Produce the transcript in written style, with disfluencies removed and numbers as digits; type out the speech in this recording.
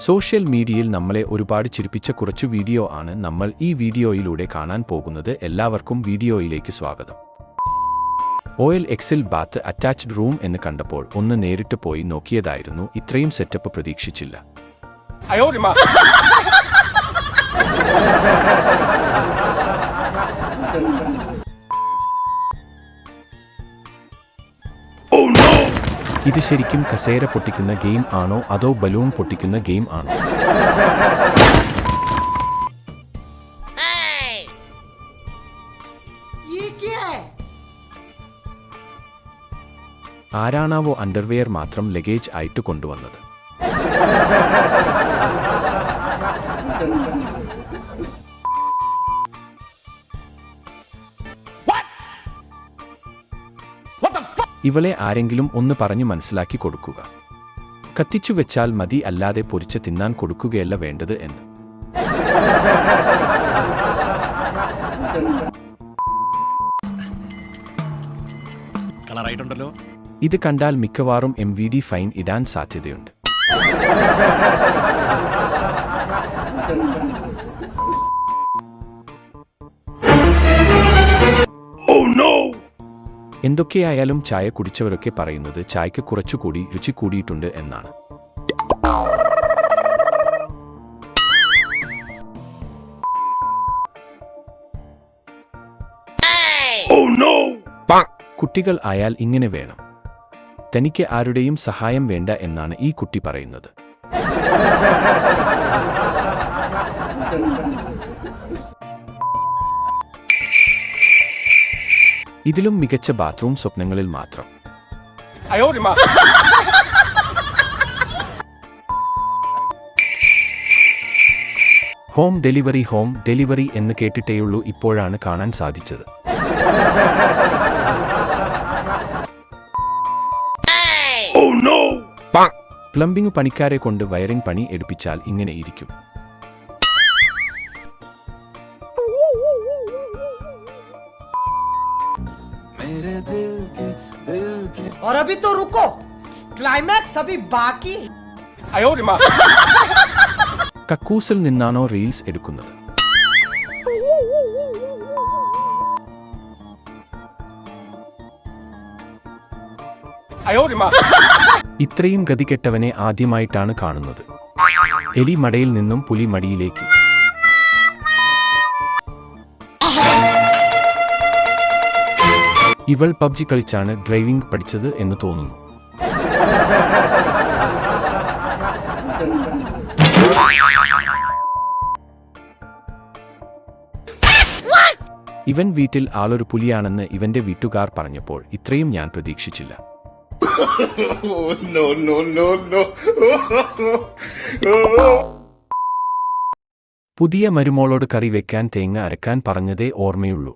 Social മീഡിയയിൽ നമ്മളെ ഒരുപാട് ചിരിപ്പിച്ച കുറച്ചു വീഡിയോ ആണ് നമ്മൾ ഈ വീഡിയോയിലൂടെ കാണാൻ പോകുന്നത്. എല്ലാവർക്കും വീഡിയോയിലേക്ക് സ്വാഗതം. OLX-ൽ ബാത്ത് അറ്റാച്ച്ഡ് റൂം എന്ന് കണ്ടപ്പോൾ ഒന്ന് നേരിട്ട് പോയി നോക്കിയതായിരുന്നു. ഇത്രയും സെറ്റപ്പ് പ്രതീക്ഷിച്ചില്ല. ഇത് ശരിക്കും കസേര പൊട്ടിക്കുന്ന ഗെയിം ആണോ അതോ ബലൂൺ പൊട്ടിക്കുന്ന ഗെയിം ആണോ? ആരാണാവോ അണ്ടർവെയർ മാത്രം ലഗേജ് ആയിട്ട് കൊണ്ടുവന്നത്? ഇവളെ ആരെങ്കിലും ഒന്ന് പറഞ്ഞു മനസ്സിലാക്കി കൊടുക്കുക. കത്തിച്ചു വെച്ചാൽ മതി, അല്ലാതെ പൊരിച്ച് തിന്നാൻ കൊടുക്കുകയല്ല വേണ്ടത് എന്ന്. കളറായിട്ടുണ്ടല്ലോ. ഇത് കണ്ടാൽ മിക്കവാറും MVD ഫൈൻ ഇടാൻ സാധ്യതയുണ്ട്. എന്തൊക്കെയായാലും ചായ കുടിച്ചവരൊക്കെ പറയുന്നത് ചായക്ക് കുറച്ചുകൂടി രുചി കൂടിയിട്ടുണ്ട് എന്നാണ്. കുട്ടികൾ ആയാൽ ഇങ്ങനെ വേണം. തനിക്ക് ആരുടെയും സഹായം വേണ്ട എന്നാണ് ഈ കുട്ടി പറയുന്നത്. ഇതിലും മികച്ച ബാത്റൂം സ്വപ്നങ്ങളിൽ മാത്രം. ഹോം ഡെലിവറി എന്ന് കേട്ടിട്ടേയുള്ളൂ, ഇപ്പോഴാണ് കാണാൻ സാധിച്ചത്. പ്ലംബിംഗ് പണിക്കാരെ കൊണ്ട് വയറിംഗ് പണി എടുപ്പിച്ചാൽ ഇങ്ങനെ ഇരിക്കും. और अभी तो रुको, क्लाइमैक्स अभी बाकी. കക്കൂസിൽ നിന്നാണോ റീൽസ് എടുക്കുന്നത്? ഇത്രയും ഗതികെട്ടവനെ ആദ്യമായിട്ടാണ് കാണുന്നത്. എലി മടയിൽ നിന്നും പുലി മടിയിലേക്ക്. ഇവൾ PUBG കളിച്ചാണ് ഡ്രൈവിംഗ് പഠിച്ചത് എന്ന് തോന്നുന്നു. ഇവൻ വീട്ടിൽ ആളൊരു പുലിയാണെന്ന് ഇവന്റെ വീട്ടുകാർ പറഞ്ഞപ്പോൾ ഇത്രയും ഞാൻ പ്രതീക്ഷിച്ചില്ല. പുതിയ മരുമോളോട് കറി വെക്കാൻ തേങ്ങ അരക്കാൻ പറഞ്ഞതേ ഓർമ്മയുള്ളൂ.